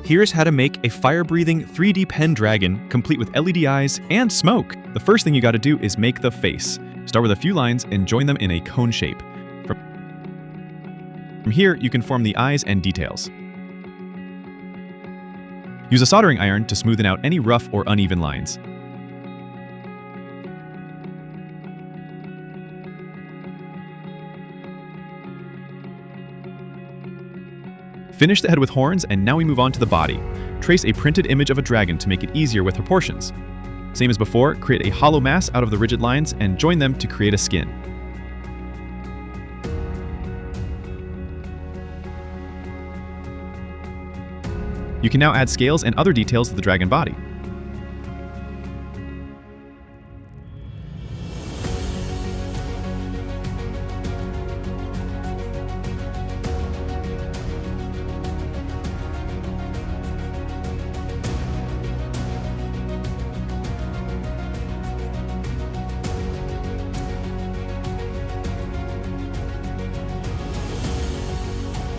Here's how to make a fire-breathing 3D pen dragon complete with LED eyes and smoke. The first thing you gotta do is make the face. Start with a few lines and join them in a cone shape. From here, you can form the eyes and details. Use a soldering iron to smoothen out any rough or uneven lines. Finish the head with horns, and now we move on to the body. Trace a printed image of a dragon to make it easier with proportions. Same as before, create a hollow mass out of the rigid lines and join them to create a skin. You can now add scales and other details to the dragon body.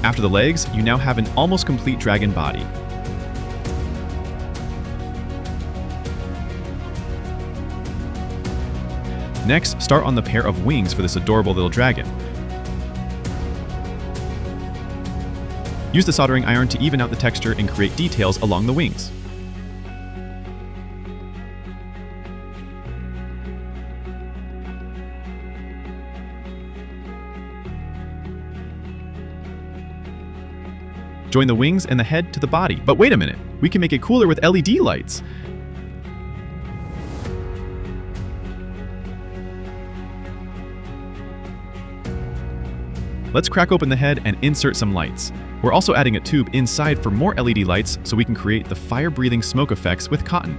After the legs, you now have an almost complete dragon body. Next, start on the pair of wings for this adorable little dragon. Use the soldering iron to even out the texture and create details along the wings. Join the wings and the head to the body. But wait a minute, we can make it cooler with LED lights. Let's crack open the head and insert some lights. We're also adding a tube inside for more LED lights so we can create the fire-breathing smoke effects with cotton.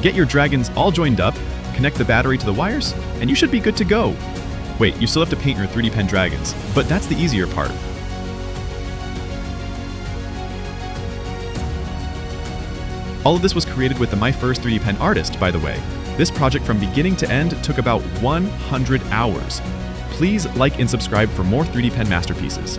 Get your dragons all joined up, connect the battery to the wires, and you should be good to go. Wait, you still have to paint your 3D pen dragons, but that's the easier part. All of this was created with the myFirst 3D pen artist, by the way. This project from beginning to end took about 100 hours. Please like and subscribe for more 3D pen masterpieces.